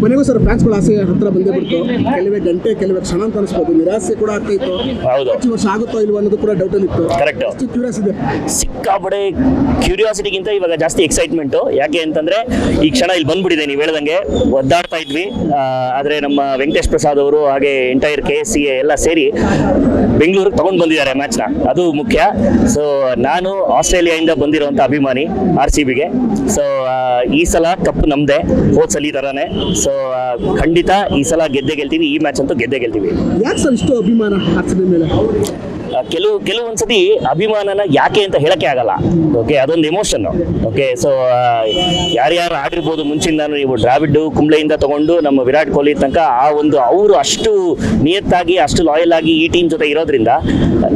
ಮನೆಗೂ ಸರ್ ಫ್ಯಾನ್ಸ್ಗಳ ಆಸೆ ಹತ್ರ ಬಂದೇ ಬಿಡ್ತು. ಕೆಲವೇ ಗಂಟೆ ಕೆಲವೇ ಕ್ಷಣ ಅಂತ ಅನಿಸ್ಬೋದು, ನಿರಾಸೆ ಕೂಡ ಆಗ್ತಾ ಇತ್ತು. ಹೌದು, ಹೆಚ್ಚು ವರ್ಷ ಆಗುತ್ತೋ ಇಲ್ವೋ ಅನ್ನೋದು ಕೂಡ ಡೌಟ್ ಅಲ್ಲಿ ಇತ್ತು. ಕರೆಕ್ಟ್. ಕ್ಯೂರಿಯಸ್ ಇದೆ, ಸಿಕ್ಕಾಪಡೆ ಕ್ಯೂರಿಯಾಸಿಟಿಗಿಂತ ಇವಾಗ ಜಾಸ್ತಿ ಎಕ್ಸೈಟ್ಮೆಂಟು. ಯಾಕೆ ಅಂತಂದ್ರೆ ಈ ಕ್ಷಣ ಇಲ್ಲಿ ಬಂದ್ಬಿಟ್ಟಿದೆ. ನೀವು ಹೇಳ್ದಂಗೆ ಒದ್ದಾಡ್ತಾ ಇದ್ವಿ, ಆದರೆ ನಮ್ಮ ವೆಂಕಟೇಶ್ ಪ್ರಸಾದ್ ಅವರು ಹಾಗೆ ಎಂಟೈರ್ KSCA ಎಲ್ಲ ಸೇರಿ ಬೆಂಗಳೂರಿಗೆ ತಗೊಂಡು ಬಂದಿದ್ದಾರೆ ಮ್ಯಾಚ್ನ, ಅದು ಮುಖ್ಯ. ಸೊ ನಾನು ಆಸ್ಟ್ರೇಲಿಯಾದಿಂದ ಬಂದಿರುವಂಥ ಅಭಿಮಾನಿ RCBಗೆ. ಸೊ ಈ ಸಲ ಕಪ್ ನಮ್ಮದೇ, ಹೋದ ಸಲ ಥರನೇ. ಸೊ ಖಂಡಿತ ಈ ಸಲ ಗೆದ್ದೇ ಗೆಲ್ತೀವಿ, ಈ ಮ್ಯಾಚ್ ಅಂತೂ ಗೆದ್ದೇ ಗೆಲ್ತೀವಿ. ಯಾಕೆ ಸರ್ ಇಷ್ಟು ಅಭಿಮಾನ RCB ಮೇಲೆ? ಕೆಲವೊಂದ್ಸತಿ ಅಭಿಮಾನನ ಯಾಕೆ ಅಂತ ಹೇಳಕ್ಕೆ ಆಗಲ್ಲ. ಓಕೆ, ಅದೊಂದು ಎಮೋಷನ್. ಓಕೆ, ಸೊ ಯಾರ್ಯಾರು ಆಡಿರ್ಬೋದು ಮುಂಚಿಂದಾನು, ನೀವು ದ್ರಾವಿಡ್ ಕುಂಬ್ಳೆಯಿಂದ ತಗೊಂಡು ನಮ್ಮ ವಿರಾಟ್ ಕೊಹ್ಲಿ ತನಕ ಅವರು ಅಷ್ಟು ನಿಯತ್ತಾಗಿ ಅಷ್ಟು ಲಾಯಲ್ ಆಗಿ ಈ ಟೀಮ್ ಜೊತೆ ಇರೋದ್ರಿಂದ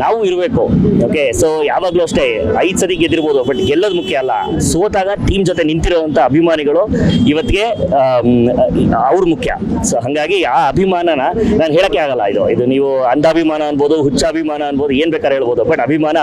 ನಾವು ಇರಬೇಕು. ಓಕೆ, ಸೊ ಯಾವಾಗಲೂ ಅಷ್ಟೇ 5 ಸತಿ ಗೆದ್ದಿರ್ಬೋದು, ಬಟ್ ಗೆಲ್ಲೋದು ಮುಖ್ಯ ಅಲ್ಲ. ಸೋತಾಗ ಟೀಮ್ ಜೊತೆ ನಿಂತಿರುವಂಥ ಅಭಿಮಾನಿಗಳು ಇವತ್ತಿಗೆ ಅವ್ರು ಮುಖ್ಯ. ಸೊ ಹಾಗಾಗಿ ಆ ಅಭಿಮಾನನ ನಾನು ಹೇಳಕ್ಕೆ ಆಗಲ್ಲ. ಇದು ನೀವು ಅಂಧಾಭಿಮಾನ ಅನ್ಬೋದು, ಹುಚ್ಚಾಭಿಮಾನ ಅನ್ಬೋದು, ಏನ್ ಬೇಕಾದ್ರೆ ಹೇಳ್ಬೋದು, ಬಟ್ ಅಭಿಮಾನ.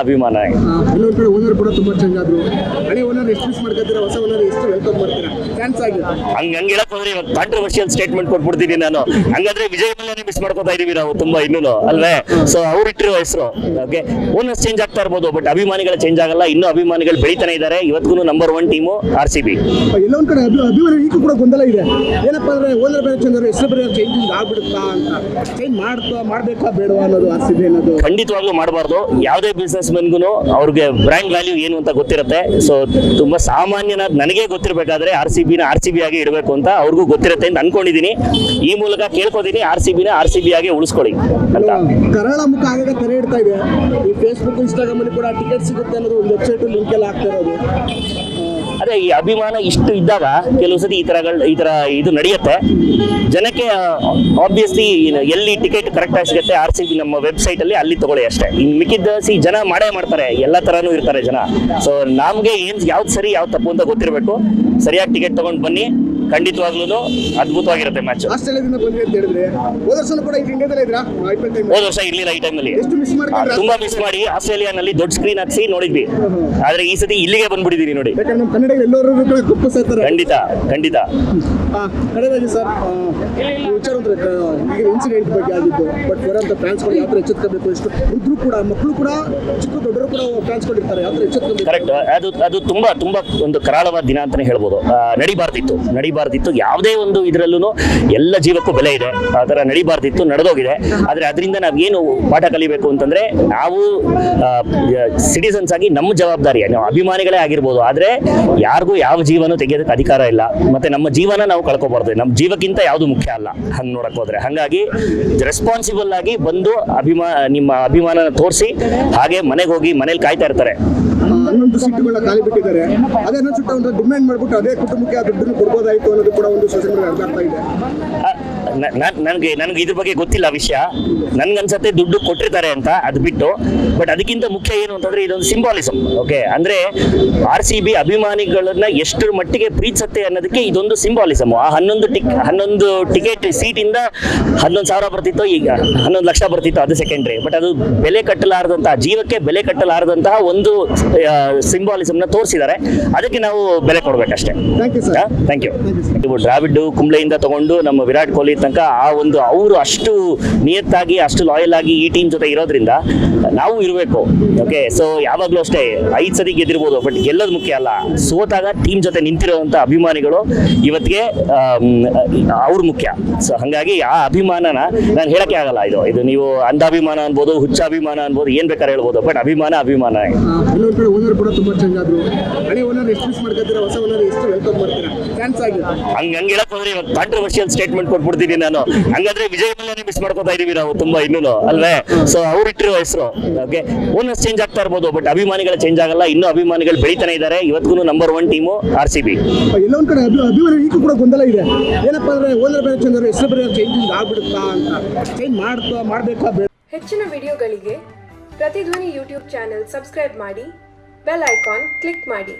ಇನ್ನೊಂದು ಕಡೆ ಓನರ್ ಕೂಡ ತುಂಬಾ ಚೇಂಜ್ ಆದ್ರು. ಹಳೆ ಓನರ್ ಎಷ್ಟು ಮಿಸ್ ಮಾಡ್ಕೊತೀರಾ, ಹೊಸ ಓನರ್ ಎಷ್ಟು ವೆಲ್ಕಮ್ ಮಾಡ್ತೀರಾ ಫ್ಯಾನ್ಸ್ ಆಗಿ? ಹಂಗೆ ಹೇಳಕ್ ಹೋದ್ರೆ ಇವಾಗ ಕಾಂಟ್ರವರ್ಷಿಯಲ್ ಸ್ಟೇಟ್ಮೆಂಟ್ ಕೊಟ್ಬಿಡ್ತೀನಿ ನಾನು. ಹಂಗಾದ್ರೆ ವಿಜಯ್ ಮಲ್ಯನೇ ಮಿಸ್ ಮಾಡ್ಕೊತಾ ಇದೀವಿ ನಾವು ತುಂಬಾ ಇನ್ನೂ, ಅಲ್ವೇ? ಸೊ ಅವ್ರು ಇಟ್ಟಿರೋ ಹೆಸರು. ಓಕೆ, ಓನರ್ಸ್ ಚೇಂಜ್ ಆಗ್ತಾ ಇರ್ಬೋದು, ಬಟ್ ಅಭಿಮಾನಿಗಳು ಚೇಂಜ್ ಆಗಲ್ಲ. ಇನ್ನೂ ಅಭಿಮಾನಿಗಳು ಬೆಳೀತಾನೆ ಇದ್ದಾರೆ. ಇವತ್ತಿಗೂ ನಂಬರ್ 1 ಟೀಮು RCB. ಎಲ್ಲೊಂದ್ ಕಡೆ ಅಭಿಮಾನಿ ಈಗ ಕೂಡ ಗೊಂದಲ ಇದೆ. ಏನಪ್ಪಾ ಅಂದ್ರೆ ಓನರ್ ಬೇರೆ ಚೇಂಜ್ ಆದ್ರೆ ಹೆಸರು ಬೇರೆ ಚೇಂಜಿಂಗ್ ಆಗ್ಬಿಡುತ್ತಾ ಅಂತ, ಚೇಂಜ್ ಮಾಡ್ಬೇಕಾ ಬೇಡವಾ ಅನ್ನೋದು RCB ಅನ್ನೋದು. ಖಂಡಿತವಾಗ್ಲೂ ಮಾಡಬಾರ್ದು. ಯಾವುದೇ ಬಿಸ್ನೆಸ್ ಮೆನ್ಗೂ ಅವ್ರಿಗೆ ಬ್ರ್ಯಾಂಡ್ ವ್ಯಾಲ್ಯೂ ಏನು ಅಂತ ಗೊತ್ತಿರುತ್ತೆ. ಸೊ ತುಂಬಾ ಸಾಮಾನ್ಯನಾದ ನನಗೆ ಗೊತ್ತಿರಬೇಕಾದ್ರೆ RCB ಆಗಿ ಇಡಬೇಕು ಅಂತ ಅವ್ರಿಗೂ ಗೊತ್ತಿರುತ್ತೆ ಅಂತ ಅನ್ಕೊಂಡಿದ್ದೀನಿ. ಈ ಮೂಲಕ ಕೇಳ್ಕೊತೀನಿ, RCB ಆಗಿ ಉಳಿಸ್ಕೊಳ್ಳಿ ಅಂತ. ಕರಾಳ ಮುಖ ಆಗಾಗ ತೆರೆ ಇಡ್ತಾ ಇದೆ. ಈ ಫೇಸ್ಬುಕ್ ಇನ್ಸ್ಟಾಗ್ರಾಮ್ ಅಲ್ಲಿ ಕೂಡ ಟಿಕೆಟ್ ಸಿಗುತ್ತೆ ಅನ್ನೋದು ಒಂದು ವೆಬ್ಸೈಟ್ ಲಿಂಕ್ ಎಲ್ಲ ಆಗ್ತಾ ಇರೋದು. ಅದೇ ಈ ಅಭಿಮಾನ ಇಷ್ಟು ಇದ್ದಾಗ ಕೆಲವು ಸತಿ ಈ ತರ ಇದು ನಡೆಯುತ್ತೆ. ಜನಕ್ಕೆ ಆಬ್ವಿಯಸ್ಲಿ ಎಲ್ಲಿ ಟಿಕೆಟ್ ಕರೆಕ್ಟ್ ಆಗಿ ಸಿಗುತ್ತೆ RCB ನಮ್ಮ ವೆಬ್ಸೈಟ್ ಅಲ್ಲಿ ತಗೊಳ್ಳಿ ಅಷ್ಟೇ. ಇನ್ನು ಮಿಕ್ಕಿದ್ದ ಜನ ಮಾಡ್ತಾರೆ, ಎಲ್ಲ ತರಾನು ಇರ್ತಾರೆ ಜನ. ಸೊ ನಮ್ಗೆ ಯಾವ್ದು ಸರಿ ಯಾವ್ದು ತಪ್ಪು ಅಂತ ಗೊತ್ತಿರಬೇಕು. ಸರಿಯಾಗಿ ಟಿಕೆಟ್ ತಗೊಂಡು ಬನ್ನಿ, ಖಂಡಿತವಾಗ್ಲೂ ಅದ್ಭುತವಾಗಿರುತ್ತೆ ಮ್ಯಾಚ್. ಆಸ್ಟ್ರೇಲಿಯಾದಿಂದ ಬಂದ್ರಿ ಅಂತ ಹೇಳಿದ್ರೆ ಹೋದ ವರ್ಷ ಕೂಡ ಇಂಡಿಯಾದಲ್ಲೇ ಇದ್ರಾ? ಹೋದ ವರ್ಷ ಇರ್ಲಿಲ್ಲ ಈ ಟೈಮಲ್ಲಿ, ತುಂಬಾ ಮಿಸ್ ಮಾಡಿ ಆಸ್ಟ್ರೇಲಿಯಾನಲ್ಲಿ ದೊಡ್ಡ ಸ್ಕ್ರೀನ್ ಹಾಕ್ಸಿ ನೋಡಿದ್ವಿ. ಆದ್ರೆ ಈ ಸತಿ ಇಲ್ಲಿಗೆ ಬಂದ್ಬಿಟ್ಟಿದೀನಿ ನೋಡಿ. ಕನ್ನಡ ಎಲ್ಲರೂ ಖಂಡಿತ. ಕಡೆದಾಗಿ ಸರ್ ವಿಚಾರ ಅಂದ್ರೆ ಈಗ ಇನ್ಸಿಡೆಂಟ್ ಬಗ್ಗೆ ಆಗಿದ್ದು, ಬಟ್ ಬರೋಂಥ ಫ್ಯಾನ್ಸ್ಗಳು ಯಾವ ಥರ ಎಚ್ಚೆತ್ಕೋಬೇಕು, ಎಷ್ಟು ವೃದ್ಧರು ಕೂಡ ಮಕ್ಕಳು ಕೂಡ ಚಿಕ್ಕ ದೊಡ್ಡರು ಕೂಡ ಫ್ಯಾನ್ಸ್ಗಳು ಇರ್ತಾರೆ, ಯಾವ ಥರ ಎಚ್ಚೆತ್ಕೋಬೇಕು? ಕರೆಕ್ಟ್. ಅದು ತುಂಬಾ ಒಂದು ಕರಾಳವಾದ ದಿನ ಅಂತಾನೆ ಹೇಳ್ಬೋದು. ನಡಿಬಾರ್ದಿತ್ತು ಯಾವುದೇ ಒಂದು ಇದರಲ್ಲೂ. ಎಲ್ಲ ಜೀವಕ್ಕೂ ಬೆಲೆ ಇದೆ, ಆ ಥರ ನಡಿಬಾರ್ದಿತ್ತು, ನಡೆದೋಗಿದೆ. ಆದರೆ ಅದರಿಂದ ನಾವೇನು ಪಾಠ ಕಲಿಬೇಕು ಅಂತಂದ್ರೆ, ನಾವು ಸಿಟಿಸನ್ಸ್ ಆಗಿ ನಮ್ಮ ಜವಾಬ್ದಾರಿ, ನಾವು ಅಭಿಮಾನಿಗಳೇ ಆಗಿರ್ಬೋದು, ಆದರೆ ಯಾರಿಗೂ ಯಾವ ಜೀವನ ತೆಗೆಯೋದಕ್ಕೆ ಅಧಿಕಾರ ಇಲ್ಲ. ಮತ್ತೆ ನಮ್ಮ ಜೀವನ ನಾವು ಕಳ್ಕೊಬಾರ್ದು. ನಮ್ಮ ಜೀವಕ್ಕಿಂತ ಯಾವುದು ಮುಖ್ಯ ಅಲ್ಲ ಹಂಗೆ ನೋಡಕ್ ಹೋದ್ರೆ. ಹಾಗಾಗಿ ರೆಸ್ಪಾನ್ಸಿಬಲ್ ಆಗಿ ಬಂದು ನಿಮ್ಮ ಅಭಿಮಾನ ತೋರಿಸಿ, ಹಾಗೆ ಮನೆಗೆ ಹೋಗಿ ಮನೇಲಿ ಕಾಯ್ತಾ ಇರ್ತಾರೆ. 11 ಸೀಟುಗಳನ್ನ ಖಾಲಿ ಬಿಟ್ಟಿದ್ದಾರೆ. ಅದೇ ಸುತ್ತ ಡಿಮ್ಯಾಂಡ್ ಮಾಡ್ಬಿಟ್ಟು ಅದೇ ಕುಟುಂಬಕ್ಕೆ ಆ ದುಡ್ಡನ್ನು ಕೊಡ್ಬೋದಾಯ್ತು ಅನ್ನೋದು ಕೂಡ ಒಂದು ಸೋಷಿಯಲ್ ಮೀಡಿಯಾ ಅರ್ಥ ಆಗ್ತಾ ಇದೆ. ನನಗೆ ಇದ್ರ ಬಗ್ಗೆ ಗೊತ್ತಿಲ್ಲ ವಿಷಯ. ನನ್ಗನ್ಸತ್ತೆ ದುಡ್ಡು ಕೊಟ್ಟಿರ್ತಾರೆ ಅಂತ, ಅದು ಬಿಟ್ಟು. ಬಟ್ ಅದಕ್ಕಿಂತ ಮುಖ್ಯ ಏನು ಅಂತಂದ್ರೆ ಇದೊಂದು ಸಿಂಬಾಲಿಸಮ್. ಓಕೆ, ಅಂದ್ರೆ RCB ಅಭಿಮಾನಿಗಳನ್ನ ಎಷ್ಟರ ಮಟ್ಟಿಗೆ ಪ್ರೀತಿಸುತ್ತೆ ಅನ್ನೋದಕ್ಕೆ ಇದೊಂದು ಸಿಂಬಾಲಿಸಮ್. ಆ 11 ಟಿಕೆಟ್ ಸೀಟಿಂದ 11,000 ಬರ್ತಿತ್ತು, ಈಗ 11 ಲಕ್ಷ ಬರ್ತಿತ್ತು, ಅದು ಸೆಕೆಂಡ್ರಿ. ಬಟ್ ಅದು ಬೆಲೆ ಕಟ್ಟಲಾರದಂತಹ, ಜೀವಕ್ಕೆ ಬೆಲೆ ಕಟ್ಟಲಾರದಂತಹ ಒಂದು ಸಿಂಬಾಲಿಸಮ್ನ ತೋರಿಸಿದ್ದಾರೆ. ಅದಕ್ಕೆ ನಾವು ಬೆಲೆ ಕೊಡ್ಬೇಕಷ್ಟೇ. Thank you. ನೀವು ದ್ರಾವಿಡ್ ಕುಂಬ್ಳೆಯಿಂದ ತಗೊಂಡು ನಮ್ಮ ವಿರಾಟ್ ಕೊಹ್ಲಿ ತನಕ ಅವರು ಅಷ್ಟು ನಿಯತ್ತಾಗಿ ಅಷ್ಟು ಲಾಯಲ್ ಆಗಿ ಈ ಟೀಮ್ ಜೊತೆ ಇರೋದ್ರಿಂದ ನಾವು ಇರಬೇಕು. ಓಕೆ, ಸೊ ಯಾವಾಗಲೂ ಅಷ್ಟೇ 5 ಸತಿ ಗೆದ್ದಿರ್ಬೋದು, ಬಟ್ ಗೆಲ್ಲೋದು ಮುಖ್ಯ ಅಲ್ಲ. ಸೋತಾಗ ಟೀಮ್ ಜೊತೆ ನಿಂತಿರುವಂಥ ಅಭಿಮಾನಿಗಳು ಇವತ್ತಿಗೆ ಅವ್ರು ಮುಖ್ಯ. ಸೊ ಹಾಗಾಗಿ ಆ ಅಭಿಮಾನನ ನಾನು ಹೇಳಕ್ಕೆ ಆಗಲ್ಲ. ಇದು ನೀವು ಅಂಧಾಭಿಮಾನ ಅನ್ಬೋದು, ಹುಚ್ಚಾಭಿಮಾನ ಅನ್ಬೋದು, ಏನ್ ಬೇಕಾದ್ರೆ ಹೇಳ್ಬೋದು, ಬಟ್ ಅಭಿಮಾನ. ಇನ್ನೊಂದು ಕಡೆ ಓನರ್ ಕೂಡ ತುಂಬಾ ಚೇಂಜ್ ಆದ್ರು. ಹಳೆ ಓನರ್ ಎಷ್ಟು ಮಿಸ್ ಮಾಡ್ಕೊತೀರಾ, ಹೊಸ ಓನರ್ ಎಷ್ಟು ವೆಲ್ಕಮ್ ಮಾಡ್ತೀರಾ ಫ್ಯಾನ್ಸ್ ಆಗಿ? ಹಂಗೆ ಹೇಳಕ್ ಹೋದ್ರೆ ಇವಾಗ ಕಾಂಟ್ರವರ್ಷಿಯಲ್ ಸ್ಟೇಟ್ಮೆಂಟ್ ಕೊಟ್ಬಿಡ್ತೀನಿ ನಾನು. ಹಂಗಾದ್ರೆ ವಿಜಯ್ ಮಲ್ಯನೇ ಮಿಸ್ ಮಾಡ್ಕೊತಾ ಇದೀವಿ ನಾವು ತುಂಬಾ ಇನ್ನೂ, ಅಲ್ವೇ? ಸೊ ಅವ್ರು ಇಟ್ಟಿರೋ ಹೆಸರು. ಓಕೆ, ಓನರ್ಸ್ ಚೇಂಜ್ ಆಗ್ತಾ ಇರ್ಬೋದು, ಬಟ್ ಅಭಿಮಾನಿಗಳು ಚೇಂಜ್ ಆಗಲ್ಲ. ಇನ್ನೂ ಅಭಿಮಾನಿಗಳು ಬೆಳೀತಾನೆ ಇದ್ದಾರೆ. ಇವತ್ತಿಗೂ ನಂಬರ್ 1 ಟೀಮು RCB. ಎಲ್ಲೊಂದ್ ಕಡೆ ಅಭಿಮಾನಿ ಈಗ ಕೂಡ ಗೊಂದಲ ಇದೆ. ಏನಪ್ಪಾ ಅಂದ್ರೆ ಓನರ್ ಬೇರೆ ಚೇಂಜ್ ಆದ್ರೆ ಹೆಸರು ಬೇರೆ ಚೇಂಜಿಂಗ್ ಆಗ್ಬಿಡುತ್ತಾ ಅಂತ, ಚೇಂಜ್ ಮಾಡ್ಬೇಕಾ ಬೇಡ? ಹೆಚ್ಚಿನ ವಿಡಿಯೋಗಳಿಗೆ ಪ್ರತಿಧ್ವನಿ ಯೂಟ್ಯೂಬ್ ಚಾನೆಲ್ ಸಬ್ಸ್ಕ್ರೈಬ್ ಮಾಡಿ, ಬೆಲ್ ಐಕಾನ್ ಕ್ಲಿಕ್ ಮಾಡಿ.